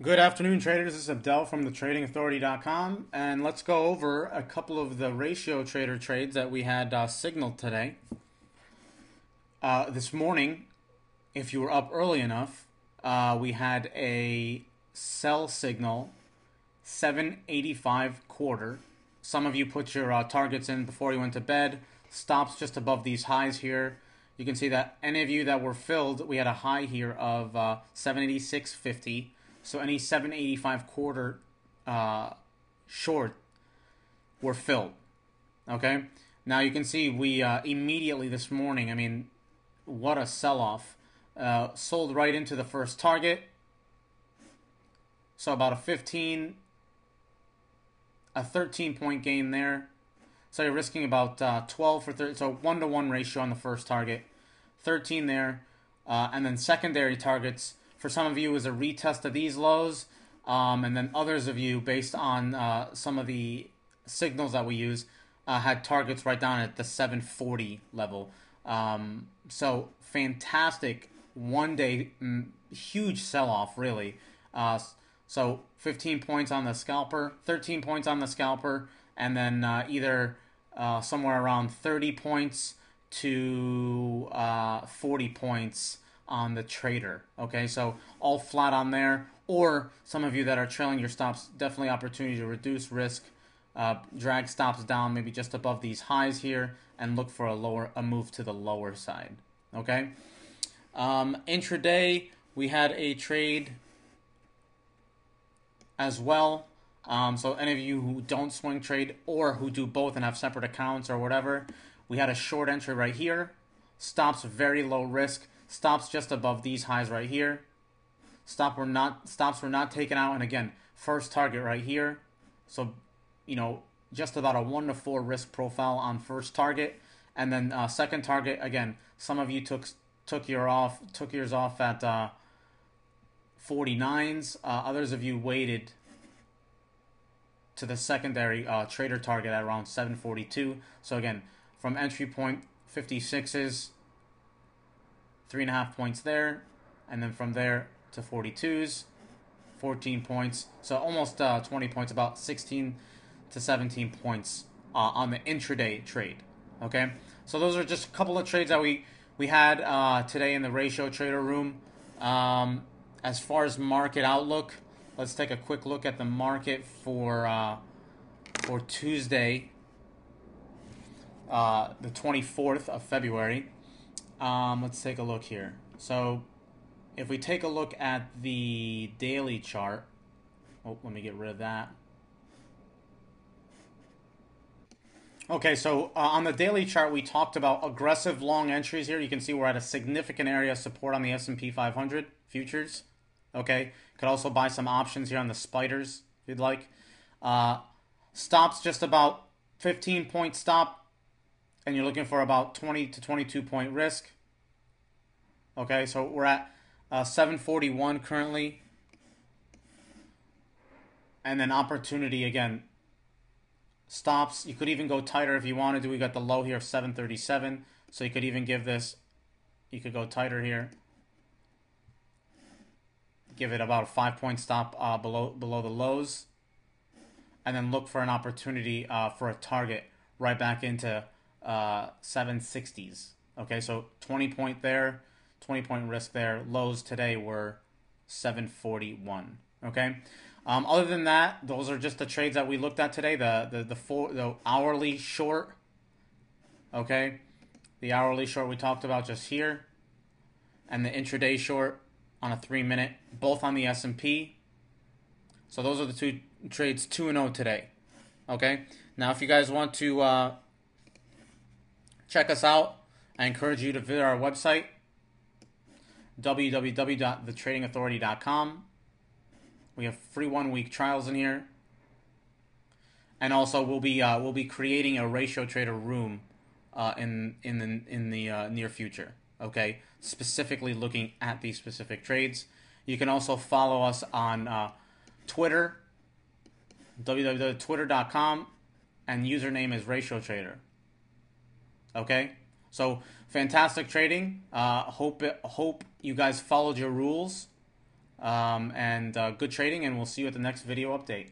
Good afternoon, traders. This is Abdel from the tradingauthority.com, and let's go over a couple of the ratio trader trades that we had signaled today. This morning, if you were up early enough, we had a sell signal, 785 quarter. Some of you put your targets in before you went to bed. Stops just above these highs here. You can see that any of you that were filled, we had a high here of 786.50. So any 785 quarter short were filled. Okay. Now you can see we immediately this morning, I mean, what a sell-off. Sold right into the first target. So about a 13-point gain there. So you're risking about 12 for 30. So 1-to-1 ratio on the first target. 13 there. And then secondary targets for some of you is a retest of these lows. And then others of you, based on some of the signals that we use, had targets right down at the 740 level. So fantastic one-day, huge sell-off, really. So 15 points on the scalper, 13 points on the scalper, and then either somewhere around 30 points to 40 points on the trader. Okay, so all flat on there. Or some of you that are trailing your stops, definitely opportunity to reduce risk. Drag stops down maybe just above these highs here and look for a move to the lower side. Okay. Intraday, we had a trade as well. So any of you who don't swing trade or who do both and have separate accounts or whatever, we had a short entry right here. Stops very low risk. Stops just above these highs right here. Stops were not taken out, and again, first target right here. So, you know, just about a 1-to-4 risk profile on first target, and then second target again. Some of you took yours off at 49s. Others of you waited to the secondary trader target at around 742. So again, from entry point 56s, 3.5 points there, and then from there to 42s, 14 points. So almost 20 points, about 16 to 17 points on the intraday trade. Okay, so those are just a couple of trades that we had today in the ratio trader room. As far as market outlook, let's take a quick look at the market for Tuesday, the 24th of February. Let's take a look here. So if we take a look at the daily chart, let me get rid of that. Okay, so on the daily chart, we talked about aggressive long entries here. You can see we're at a significant area of support on the S&P 500 futures. Okay, could also buy some options here on the spiders if you'd like. Stops just about 15-point stop, and you're looking for about 20 to 22-point risk. Okay, so we're at 741 currently. And then opportunity again. Stops, you could even go tighter if you wanted to. We got the low here of 737. So you could even give this, you could go tighter here. Give it about a 5-point stop below the lows. And then look for an opportunity for a target right back into 760s. Okay, so 20-point there, 20-point risk there. Lows today were 741. Okay. Other than that, those are just the trades that we looked at today. The hourly short. Okay, the hourly short we talked about just here, and the intraday short on a 3-minute, both on the S&P. So those are the two trades, 2-0 today. Okay. Now, if you guys want to check us out, I encourage you to visit our website, www.thetradingauthority.com. We have free 1-week trials in here, and also we'll be creating a ratio trader room in the near future. Okay, specifically looking at these specific trades. You can also follow us on Twitter, www.twitter.com, and username is RatioTrader. Okay, so fantastic trading. Hope you guys followed your rules. and good trading, and we'll see you at the next video update.